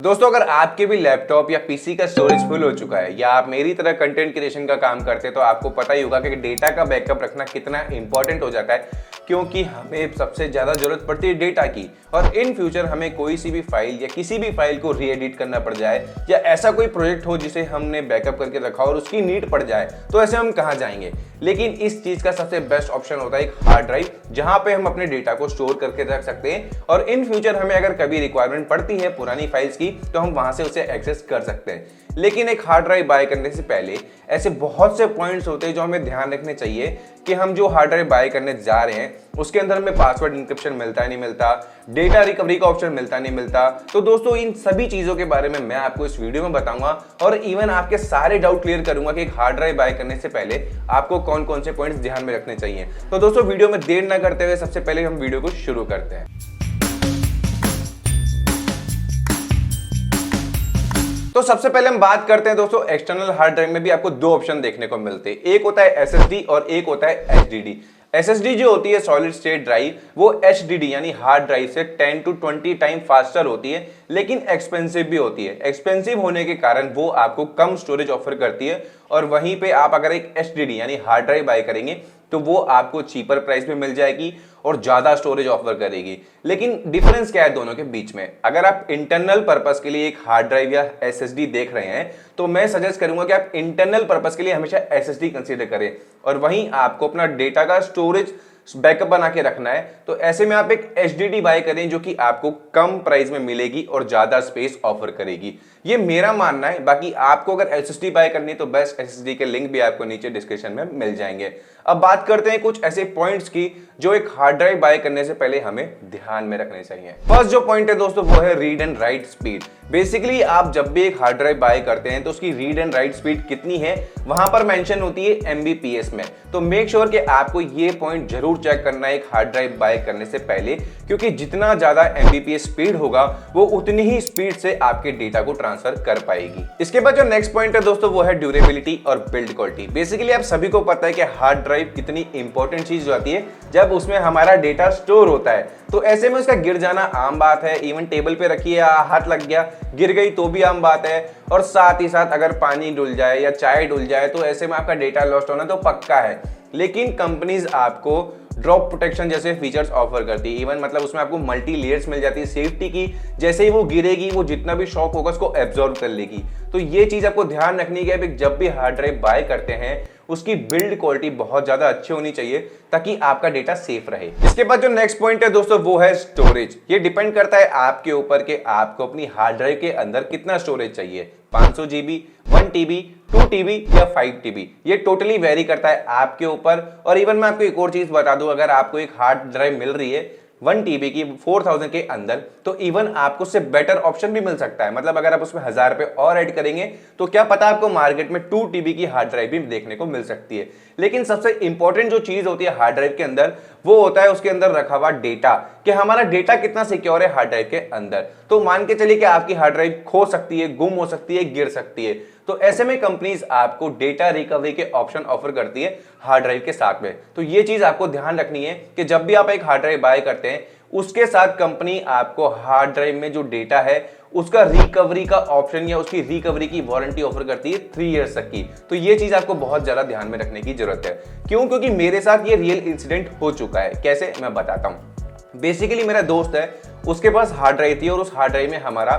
दोस्तों, अगर आपके भी लैपटॉप या पीसी का स्टोरेज फुल हो चुका है या आप मेरी तरह कंटेंट क्रिएशन का काम करते हैं तो आपको पता ही होगा कि डेटा का बैकअप रखना कितना इंपॉर्टेंट हो जाता है, क्योंकि हमें सबसे ज़्यादा ज़रूरत पड़ती है डेटा की। और इन फ्यूचर हमें कोई सी भी फाइल या किसी भी फाइल को री एडिट करना पड़ जाए या ऐसा कोई प्रोजेक्ट हो जिसे हमने बैकअप करके रखा और उसकी नीड पड़ जाए, तो ऐसे हम कहाँ जाएंगे। लेकिन इस चीज़ का सबसे बेस्ट ऑप्शन होता है एक हार्ड ड्राइव, जहाँ पे हम अपने डेटा को स्टोर करके रख सकते हैं और इन फ्यूचर हमें अगर कभी रिक्वायरमेंट पड़ती है पुरानी फाइल्स की तो हम वहाँ से उसे एक्सेस कर सकते हैं। लेकिन एक हार्ड ड्राइव बाय करने से पहले ऐसे बहुत से पॉइंट्स होते हैं जो हमें ध्यान रखने चाहिए कि हम जो हार्ड ड्राइव बाय करने जा रहे हैं उसके अंदर हमें पासवर्ड इंक्रिप्शन मिलता है नहीं मिलता, डेटा रिकवरी का ऑप्शन मिलता नहीं मिलता। तो दोस्तों, इन सभी चीजों के बारे में मैं आपको इस वीडियो में बताऊंगा और इवन आपके सारे डाउट क्लियर करूंगा कि एक हार्ड ड्राइव बाय करने से पहले आपको कौन कौन से पॉइंट्स ध्यान में रखने चाहिए। तो दोस्तों, वीडियो में देर ना करते हुए सबसे पहले हम वीडियो को शुरू करते हैं। तो सबसे पहले हम बात करते हैं दोस्तों, एक्सटर्नल हार्ड ड्राइव में भी आपको दो ऑप्शन देखने को मिलते हैं। एक होता है एसएसडी और एक होता है एचडीडी। एसएसडी जो होती है सॉलिड स्टेट ड्राइव, वो एचडीडी यानी हार्ड ड्राइव से 10 to 20 टाइम फास्टर होती है, लेकिन एक्सपेंसिव भी होती है। एक्सपेंसिव होने के कारण वो आपको कम स्टोरेज ऑफर करती है और वहीं पे आप अगर एक एचडीडी यानी हार्ड ड्राइव बाय करेंगे तो वो आपको चीपर प्राइस में मिल जाएगी और ज्यादा स्टोरेज ऑफर करेगी। लेकिन डिफरेंस क्या है दोनों के बीच में? अगर आप इंटरनल पर्पस के लिए एक हार्ड ड्राइव या एसएसडी देख रहे हैं तो मैं सजेस्ट करूंगा कि आप इंटरनल पर्पस के लिए हमेशा एसएसडी कंसीडर करें और वहीं आपको अपना डेटा का स्टोरेज बैकअप बना के रखना है। तो ऐसे में आप एक एचडीडी बाय करें जो कि आपको कम प्राइस में मिलेगी और ज्यादा स्पेस ऑफर करेगी। ये मेरा मानना है। बाकी आपको अगर एसएसडी बाय करनी है तो बेस्ट एसएसडी के लिंक भी आपको नीचे डिस्क्रिप्शन में मिल जाएंगे। अब बात करते हैं कुछ ऐसे पॉइंट्स की जो एक हार्ड ड्राइव बाय करने से पहले हमें ध्यान में रखने चाहिए। फर्स्ट जो पॉइंट है दोस्तों वो है read and right speed. Basically आप जब भी एक हार्ड ड्राइव बाय करते हैं तो उसकी रीड एंड राइट स्पीड कितनी है वहां पर मेंशन होती है एमबीपीएस में। तो मेक श्योर कि आपको ये पॉइंट जरूर चेक करना है एक हार्ड ड्राइव बाय करने से पहले, क्योंकि जितना ज्यादा एमबीपीएस स्पीड होगा वो उतनी ही स्पीड से आपके डेटा को ट्रांसफर कर पाएगी। इसके बाद जो नेक्स्ट पॉइंट है दोस्तों वो है ड्यूरेबिलिटी और बिल्ड क्वालिटी। बेसिकली आप सभी को पता है कि हार्ड ड्राइव कितनी इंपॉर्टेंट चीज हो जाती है जब उसमें हमारा डेटा स्टोर होता है। तो ऐसे में उसका गिर जाना आम बात है। इवन टेबल पे रखी है, हाथ लग गया, गिर गई तो भी आम बात है। और साथ ही साथ अगर पानी डुल जाए या चाय डुल जाए तो ऐसे में आपका डेटा लॉस्ट होना तो पक्का है। लेकिन कंपनीज आपको ड्रॉप प्रोटेक्शन जैसे फीचर्स ऑफर करती है। इवन मतलब उसमें आपको मल्टी लेयर्स मिल जाती है सेफ्टी की। जैसे ही वो गिरेगी वो जितना भी शॉक होगा उसको एब्जॉर्ब कर लेगी। तो ये चीज आपको ध्यान रखनी है कि जब भी हार्ड ड्राइव बाय करते हैं उसकी बिल्ड क्वालिटी बहुत ज्यादा अच्छी होनी चाहिए ताकि आपका डेटा सेफ रहे। इसके बाद जो नेक्स्ट पॉइंट है दोस्तों वो है स्टोरेज। ये डिपेंड करता है आपके ऊपर कि आपको अपनी हार्ड ड्राइव के अंदर कितना स्टोरेज चाहिए, 500 जीबी, 1 टीबी, 2 टीबी या 5 टीबी। ये टोटली वेरी करता है आपके ऊपर। और इवन मैं आपको एक और चीज बता दूं, अगर आपको एक हार्ड ड्राइव मिल रही है 1 टीबी की 4000 के अंदर तो इवन आपको उससे बेटर ऑप्शन भी मिल सकता है। मतलब अगर आप उसमें 1000 रुपए और ऐड करेंगे तो क्या पता आपको मार्केट में 2 टीबी की हार्ड ड्राइव भी देखने को मिल सकती है। लेकिन सबसे इंपॉर्टेंट जो चीज होती है हार्ड ड्राइव के अंदर वो होता है उसके अंदर रखा हुआ डेटा, कि हमारा डेटा कितना सिक्योर है हार्ड ड्राइव के अंदर। तो मान के चलिए कि आपकी हार्ड ड्राइव खो सकती है, गुम हो सकती है, गिर सकती है। तो ऐसे में कंपनीज आपको डेटा रिकवरी के ऑप्शन ऑफर करती है हार्ड ड्राइव के साथ में। तो ये चीज आपको ध्यान रखनी है कि जब भी आप एक हार्ड ड्राइव बाय करते हैं उसके साथ कंपनी आपको हार्ड ड्राइव में जो डेटा है उसका रिकवरी का ऑप्शन या उसकी रिकवरी की वारंटी ऑफर करती है 3 इयर्स तक की। तो ये चीज आपको बहुत ज्यादा ध्यान में रखने की जरूरत है। क्यों? क्योंकि मेरे साथ ये रियल इंसिडेंट हो चुका है। कैसे, मैं बताता हूं। बेसिकली मेरा दोस्त है, उसके पास हार्ड ड्राइव थी और उस हार्ड ड्राइव में हमारा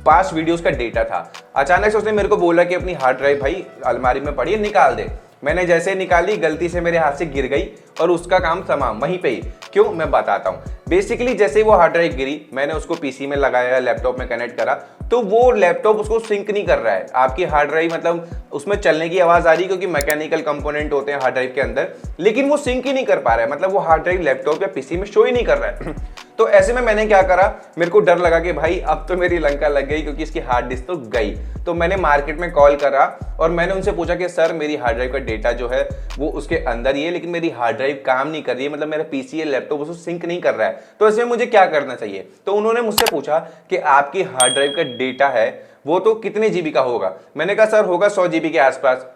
5 वीडियोस का डेटा था। अचानक से उसने मेरे को बोला कि अपनी हार्ड ड्राइव भाई अलमारी में पड़ी है, निकाल दे। मैंने जैसे निकाली गलती से मेरे हाथ से गिर गई और उसका काम तमाम वहीं पे ही। क्यों, मैं बताता हूँ। बेसिकली जैसे ही वो हार्ड ड्राइव गिरी मैंने उसको पीसी में लगाया, लैपटॉप में कनेक्ट करा तो वो लैपटॉप उसको सिंक नहीं कर रहा है। आपकी हार्ड ड्राइव मतलब उसमें चलने की आवाज आ रही है क्योंकि मैकेनिकल कंपोनेंट होते हैं हार्ड ड्राइव के अंदर, लेकिन वो सिंक ही नहीं कर पा रहा है। मतलब वो हार्ड ड्राइव लैपटॉप या पीसी में शो ही नहीं कर रहा है। तो ऐसे में मैंने क्या करा, मेरे को डर लगा कि भाई अब तो मेरी लंका लग गई क्योंकि इसकी हार्ड डिस्क तो गई। तो मैंने मार्केट में कॉल करा और मैंने उनसे पूछा कि सर मेरी हार्ड ड्राइव का डेटा जो है वो उसके अंदर ही है, लेकिन मेरी हार्ड ड्राइव काम नहीं कर रही है, मतलब मेरा पीसी या लैपटॉप उसको सिंक नहीं कर रहा है, तो इसमें मुझे क्या करना चाहिए। तो उन्होंने मुझसे पूछा कि आपकी हार्ड ड्राइव का डेटा है वो तो कितने जीबी का होगा। मैंने कहा सर होगा 100 जीबी के आसपास।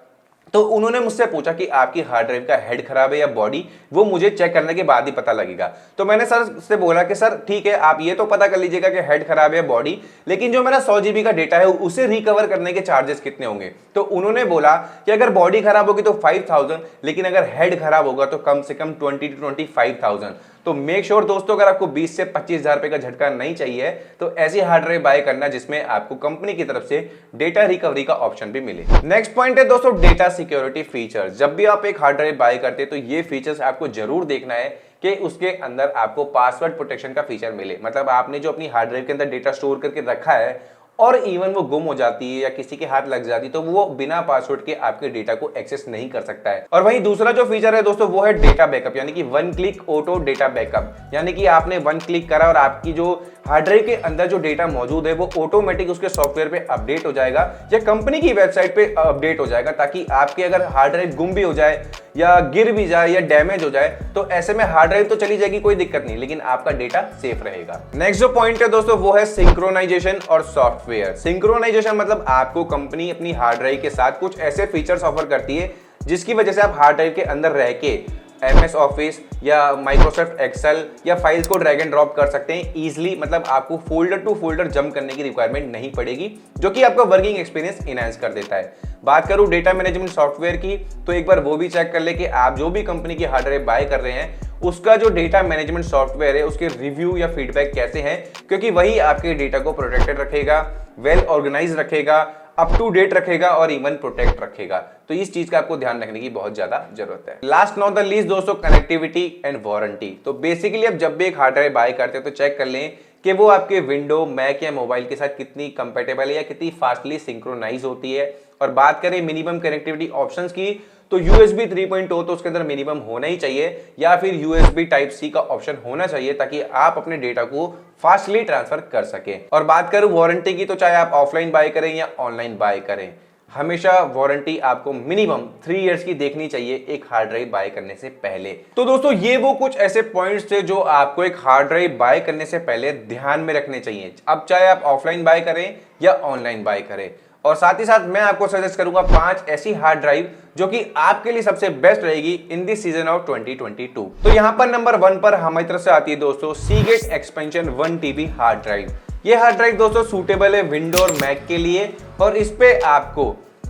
तो उन्होंने मुझसे पूछा कि आपकी हार्ड ड्राइव का हेड खराब है या बॉडी, वो मुझे चेक करने के बाद ही पता लगेगा। तो मैंने सर से बोला कि सर ठीक है, आप ये तो पता कर लीजिएगा कि हेड खराब है या बॉडी, लेकिन जो मेरा 100 GB का डेटा है उसे रिकवर करने के चार्जेस कितने होंगे। तो उन्होंने बोला कि अगर बॉडी खराब होगी तो 5000, लेकिन अगर हेड खराब होगा तो कम से कम 20 to 25,000। तो मेक श्योर दोस्तों, अगर आपको 20 से 25,000 रुपए का झटका नहीं चाहिए तो ऐसी हार्ड ड्राइव बाय करना जिसमें आपको कंपनी की तरफ से डेटा रिकवरी का ऑप्शन भी मिले। नेक्स्ट पॉइंट है दोस्तों डेटा सिक्योरिटी फीचर। जब भी आप एक हार्ड ड्राइव बाय करते हैं तो ये फीचर्स आपको जरूर देखना है कि उसके अंदर आपको पासवर्ड प्रोटेक्शन का फीचर मिले। मतलब आपने जो अपनी हार्ड ड्राइव के अंदर डेटा स्टोर करके रखा है और इवन वो गुम हो जाती है या किसी के हाथ लग जाती है तो वो बिना पासवर्ड के आपके डेटा को एक्सेस नहीं कर सकता है। और वहीं दूसरा जो फीचर है दोस्तों वो है डेटा बैकअप, यानी कि 1 क्लिक ऑटो डेटा बैकअप। यानी कि आपने 1 क्लिक करा और आपकी जो हार्ड ड्राइव के अंदर जो डेटा मौजूद है वो ऑटोमेटिक उसके सॉफ्टवेयर पे अपडेट हो जाएगा या कंपनी की वेबसाइट पे अपडेट हो जाएगा, ताकि आपके अगर हार्ड ड्राइव गुम भी हो जाए या गिर भी जाए या डैमेज हो जाए तो ऐसे में हार्ड ड्राइव तो चली जाएगी, कोई दिक्कत नहीं, लेकिन आपका डेटा सेफ रहेगा। नेक्स्ट जो पॉइंट है दोस्तों वो है सिंक्रोनाइजेशन और सॉफ्टवेयर। सिंक्रोनाइजेशन मतलब आपको कंपनी अपनी हार्ड ड्राइव के साथ कुछ ऐसे फीचर्स ऑफर करती है जिसकी वजह से आप हार्ड ड्राइव के अंदर रह के MS ऑफिस या माइक्रोसॉफ्ट एक्सेल या फाइल्स को ड्रैग एंड ड्रॉप कर सकते हैं इजीली। मतलब आपको फोल्डर टू फोल्डर जंप करने की रिक्वायरमेंट नहीं पड़ेगी, जो कि आपका वर्किंग एक्सपीरियंस इनहांस कर देता है। बात करूं डेटा मैनेजमेंट सॉफ्टवेयर की, तो एक बार वो भी चेक कर ले कि आप जो भी कंपनी की हार्ड ड्राइव बाय कर रहे हैं उसका जो डेटा मैनेजमेंट सॉफ्टवेयर है उसके रिव्यू या फीडबैक कैसे हैं, क्योंकि वही आपके डेटा को प्रोटेक्टेड रखेगा, वेल ऑर्गेनाइज रखेगा, अप टू डेट रखेगा और इवन प्रोटेक्ट रखेगा। तो इस चीज का आपको ध्यान रखने की बहुत ज्यादा जरूरत है। लास्ट नॉट द लीस्ट दोस्तों, कनेक्टिविटी एंड वारंटी। तो बेसिकली आप जब भी एक हार्ड ड्राइव बाय करते हैं तो चेक कर लें कि वो आपके विंडो, मैक या मोबाइल के साथ कितनी कंपेटेबल है या कितनी फास्टली सिंक्रोनाइज होती है। और बात करें मिनिमम कनेक्टिविटी ऑप्शंस की, तो USB 3.0 तो उसके अंदर मिनिमम होना ही चाहिए, या फिर USB Type-C का ऑप्शन होना चाहिए ताकि आप अपने डेटा को फास्टली ट्रांसफर कर सकें। और बात करूं वारंटी की, तो चाहे आप ऑफलाइन बाय करें या ऑनलाइन बाय करें, हमेशा वारंटी आपको मिनिमम 3 इयर्स की देखनी चाहिए एक हार्ड ड्राइव बाय करने से पहले। तो दोस्तों ये वो कुछ ऐसे पॉइंट्स थे जो आपको एक हार्ड ड्राइव बाय करने से पहले ध्यान में रखने चाहिए, अब चाहे आप ऑफलाइन बाय करें या ऑनलाइन बाय करें। और साथ ही साथ मैं आपको सजेस्ट करूंगा 5 ऐसी हार्ड ड्राइव जो कि आपके लिए सबसे बेस्ट रहेगी इन दिस सीजन ऑफ 2022। तो यहां पर नंबर 1 पर हमारी तरफ से आती है दोस्तों Seagate Expansion 1 TB hard drive. ये हार्ड ड्राइव दोस्तों सूटेबल है विंडो और मैक के लिए, और इस पे आपको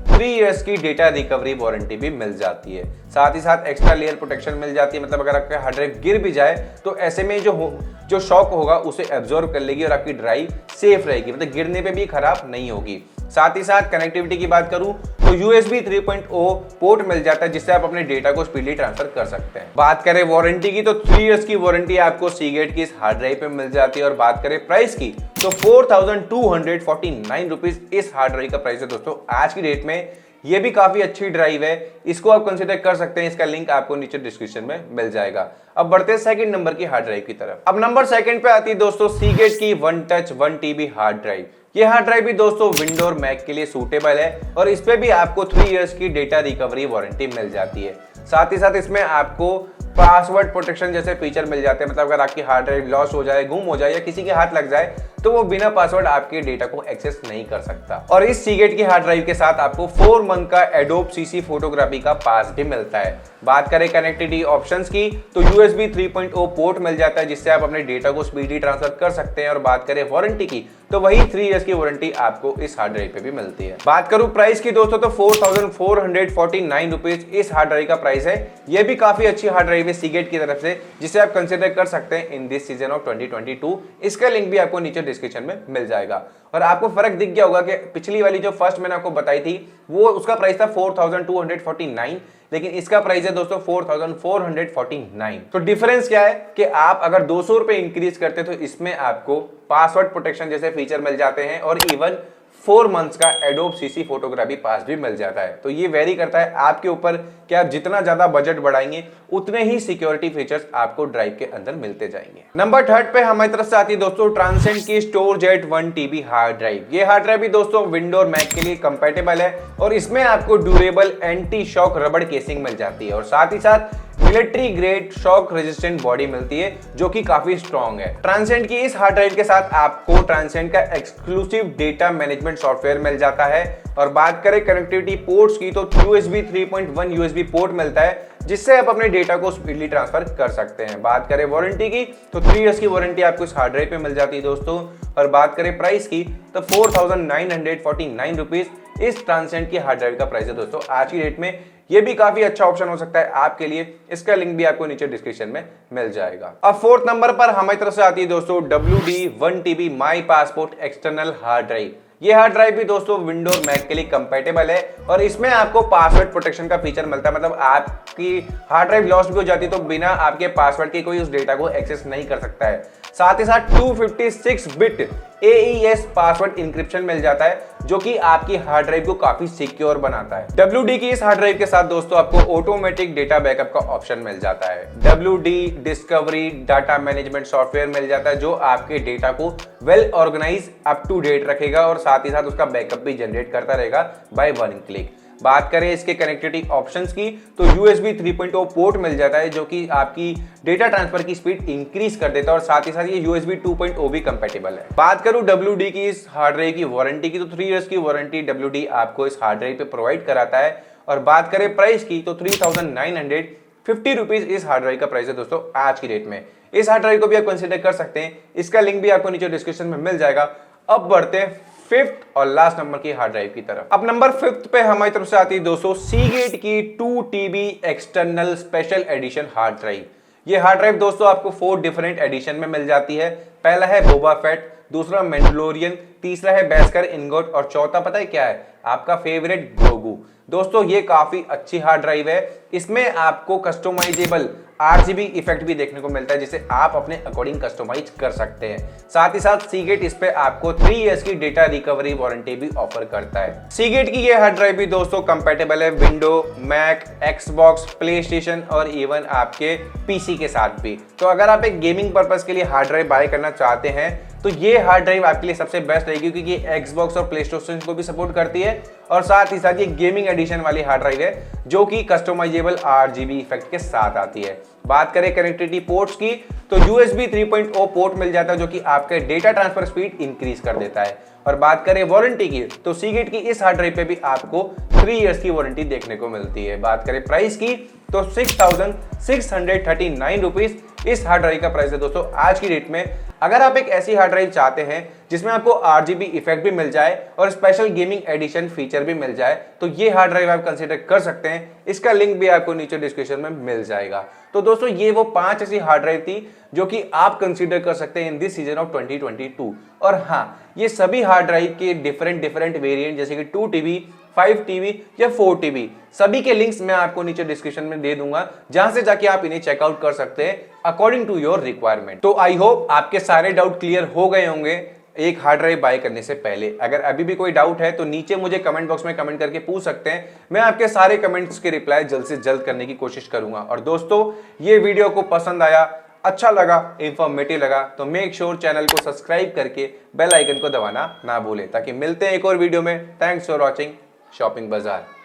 3 इयर्स की डेटा रिकवरी वारंटी भी मिल जाती है। साथ ही साथ एक्स्ट्रा लेयर प्रोटेक्शन मिल जाती है। मतलब अगर आपका हार्ड ड्राइव गिर भी जाए तो ऐसे में जो शॉक होगा उसे एब्जॉर्ब कर लेगी और आपकी ड्राइव सेफ रहेगी, मतलब गिरने पे भी खराब नहीं होगी। साथ ही साथ कनेक्टिविटी की बात करूं तो USB 3.0 पोर्ट मिल जाता है जिससे आप अपने डेटा को स्पीडली ट्रांसफर कर सकते हैं। बात करें वारंटी की, तो 3 इयर्स की वारंटी आपको Seagate की इस हार्ड ड्राइव पे मिल जाती है। और बात करें प्राइस की, तो 4249 रुपीज इस हार्ड ड्राइव का प्राइस है दोस्तों आज की डेट में। ये भी काफी अच्छी ड्राइव है, इसको आप कंसीडर कर सकते हैं। इसका लिंक आपको नीचे डिस्क्रिप्शन में मिल जाएगा। अब बढ़ते हैं सेकंड नंबर की हार्ड ड्राइव की तरफ। अब नंबर सेकंड पे आती है दोस्तों Seagate की OneTouch 1 TB हार्ड ड्राइव। ये हार्ड ड्राइव भी दोस्तों विंडो और मैक के लिए सूटेबल है, और इस पे भी आपको 3 इयर्स की डेटा रिकवरी वारंटी मिल जाती है। साथ ही साथ इसमें आपको पासवर्ड प्रोटेक्शन जैसे फीचर मिल जाते हैं। मतलब अगर आपकी हार्ड ड्राइव लॉस हो जाए, गुम हो जाए या किसी के हाथ लग जाए तो वो बिना पासवर्ड आपके डेटा को एक्सेस नहीं कर सकता। और इस Seagate की हार्ड ड्राइव के साथ आपको 4 मंथ का Adobe CC फोटोग्राफी का पास भी मिलता है। बात करें कनेक्टिविटी ऑप्शंस की, तो USB 3.0 पोर्ट मिल जाता है जिससे आप अपने डेटा को स्पीडली ट्रांसफर कर सकते हैं। और बात करें वारंटी की, तो वही 3 इयर्स की वारंटी आपको इस हार्ड ड्राइव पे भी मिलती है। बात करूं प्राइस की दोस्तों, तो 4449 रुपीज इस हार्ड ड्राइव का प्राइस है। ये भी काफी अच्छी हार्ड ड्राइव है Seagate की तरफ से, जिसे आप कंसिडर कर सकते हैं इन दिस सीजन ऑफ 2022। इसका लिंक भी आपको नीचे डिस्क्रिप्शन में मिल जाएगा। और आपको फर्क दिख गया होगा कि पिछली वाली जो फर्स्ट मैंने आपको बताई थी वो उसका प्राइस था 4249, लेकिन इसका प्राइस है दोस्तों 4449। तो डिफरेंस क्या है कि आप अगर 200 रुपए इंक्रीज करते तो इसमें आपको पासवर्ड प्रोटेक्शन जैसे फीचर मिल जाते हैं और इवन 4 मंथ्स का Adobe CC फोटोग्राफी पास भी मिल जाता है। तो ये वेरी करता है आपके ऊपर कि आप जितना ज्यादा बजट बढ़ाएंगे उतने ही सिक्योरिटी फीचर्स आपको ड्राइव के अंदर मिलते जाएंगे। नंबर 3 पे हमारी तरफ से आती है दोस्तों ट्रांसेंड की StoreJet 1 TB हार्ड ड्राइव। ये हार्ड ड्राइव भी दोस्तों विंडो और मैक के लिए कंपेटेबल है, और इसमें आपको ड्यूरेबल एंटी शॉक रबड़ केसिंग मिल जाती है। और साथ ही साथ military grade shock resistant body मिलती है जो कि काफी स्ट्रॉन्ग है। ट्रांसेंड की इस हार्ड ड्राइव के साथ आपको ट्रांसेंड का एक्सक्लूसिव डेटा मैनेजमेंट सॉफ्टवेयर मिल जाता है। और बात करें कनेक्टिविटी पोर्ट्स की तो USB 3.1 USB पोर्ट मिलता है जिससे आप अपने डेटा को स्पीडली ट्रांसफर कर सकते हैं। बात करें वारंटी की तो 3 इयर्स की वारंटी आपको इस हार्ड ड्राइव पे मिल जाती है दोस्तों। और बात करें प्राइस की तो 4949 रुपीज इस ट्रांसेंड की हार्ड ड्राइव का प्राइस है दोस्तों आज की डेट में। ये भी काफी अच्छा ऑप्शन हो सकता है आपके लिए, इसका लिंक भी आपको नीचे डिस्क्रिप्शन में मिल जाएगा। अब फोर्थ नंबर पर हमारी तरफ से आती है दोस्तों WD 1TB माई पासपोर्ट एक्सटर्नल हार्ड ड्राइव। ये हार्ड ड्राइव भी दोस्तों विंडो और मैक के लिए कंपैटिबल है और इसमें आपको पासवर्ड प्रोटेक्शन का फीचर मिलता है। मतलब आपकी हार्ड ड्राइव लॉस्ट भी हो जाती है तो बिना आपके पासवर्ड के कोई उस डेटा को एक्सेस नहीं कर सकता है। साथ ही साथ 256 बिट AES पासवर्ड इंक्रिप्शन मिल जाता है जो कि आपकी हार्ड ड्राइव को काफी सिक्योर बनाता है। WD की इस हार्ड ड्राइव के साथ दोस्तों आपको ऑटोमेटिक डेटा बैकअप का ऑप्शन मिल जाता है। WD discovery data management software मिल जाता है जो आपके डेटा को well organise up to date रखेगा और साथ ही साथ उसका बैकअप भी जनरेट करता रहेगा बाय वन क्लिक। बात करें इसके कनेक्टिविटी ऑप्शंस की तो USB 3.0 पोर्ट मिल जाता है जो कि आपकी डेटा ट्रांसफर की स्पीड इंक्रीज कर देता है और साथ ही साथ ये USB 2.0 भी कंपैटिबल है। बात करूं WD की इस हार्ड ड्राइव की वारंटी की तो 3 इयर्स की वारंटी WD आपको इस हार्ड ड्राइव पे प्रोवाइड कराता है। और बात करें प्राइस की तो 3950 रुपीज इस हार्ड ड्राइव का प्राइस है दोस्तों आज की डेट में। इस हार्ड ड्राइव को भी आप कंसिडर कर सकते हैं, इसका लिंक भी आपको नीचे डिस्क्रिप्शन में मिल जाएगा। अब बढ़ते हैं फिफ्थ और लास्ट नंबर की हार्ड ड्राइव की तरफ। अब नंबर फिफ्थ पे हमारी तरफ से आती है दोस्तों सीगेट की 2TB external special edition hard drive. ये हार्ड ड्राइव दोस्तों आपको 4 डिफरेंट एडिशन में मिल जाती है। पहला है बोबा फेट, दूसरा मैंडलोरियन, तीसरा है बेस्कर इनगोट और चौथा पता है क्या है, आपका फेवरेट ग्रोगू। दोस्तों ये काफी अच्छी हार्ड ड्राइव है, इसमें आपको कस्टमाइजेबल RGB इफेक्ट भी देखने को मिलता है जिसे आप अपने अकॉर्डिंग कस्टमाइज कर सकते हैं। साथ ही साथ सीगेट इस पे आपको 3 इयर्स की डेटा रिकवरी वारंटी भी ऑफर करता है। सीगेट की ये हार्ड ड्राइव भी दोस्तों कंपैटिबल है window, Mac, Xbox, PlayStation और इवन आपके PC के साथ भी। तो अगर आप एक गेमिंग पर्पज के लिए हार्ड ड्राइव बाय करना चाहते हैं तो ये हार्ड ड्राइव आपके लिए सबसे बेस्ट रहेगी क्योंकि ये एक्सबॉक्स और प्ले स्टेशन को भी सपोर्ट करती है और साथ ही साथ ये गेमिंग एडिशन वाली हार्ड ड्राइव है जो कि कस्टमाइजेबल RGB इफेक्ट के साथ आती है। बात करें कनेक्टिविटी पोर्ट्स की तो USB 3.0 पोर्ट मिल जाता है जो कि आपके डेटा ट्रांसफर स्पीड इंक्रीज कर देता है। और बात करें वारंटी की तो सीगेट की इस हार्ड ड्राइव पे भी आपको 3 इयर्स की वारंटी देखने को मिलती है। बात करें प्राइस की तो 6639 रुपीज इस हार्ड ड्राइव का प्राइस है दोस्तों आज की डेट में। अगर आप एक ऐसी हार्ड ड्राइव चाहते हैं जिसमें आपको RGB इफेक्ट भी मिल जाए और स्पेशल गेमिंग एडिशन फीचर भी मिल जाए तो ये हार्ड ड्राइव आप कंसीडर कर सकते हैं, इसका लिंक भी आपको नीचे डिस्क्रिप्शन में मिल जाएगा। तो दोस्तों ये वो 5 ऐसी हार्ड ड्राइव थी जो कि आप कंसीडर कर सकते हैं इन दिस सीजन ऑफ 2022। और हाँ, ये सभी हार्ड ड्राइव के डिफरेंट वेरिएंट जैसे कि 2TB, 5TB या 4TB सभी के लिंक्स मैं आपको नीचे डिस्क्रिप्शन में दे दूंगा जहां से जाके आप इन्हें चेकआउट कर सकते हैं अकॉर्डिंग टू योर रिक्वायरमेंट। तो आई होप आपके सारे डाउट क्लियर हो गए होंगे एक हार्ड ड्राइव बाय करने से पहले। अगर अभी भी कोई डाउट है तो नीचे मुझे कमेंट बॉक्स में कमेंट करके पूछ सकते हैं, मैं आपके सारे कमेंट्स के रिप्लाई जल्द से जल्द करने की कोशिश करूंगा। और दोस्तों ये वीडियो को पसंद आया, अच्छा लगा, इंफॉर्मेटिव लगा तो मेक श्योर चैनल को सब्सक्राइब करके बेल आइकन को दबाना ना भूलें ताकि मिलते हैं एक और वीडियो में। थैंक्स फॉर वॉचिंग शॉपिंग बाजार।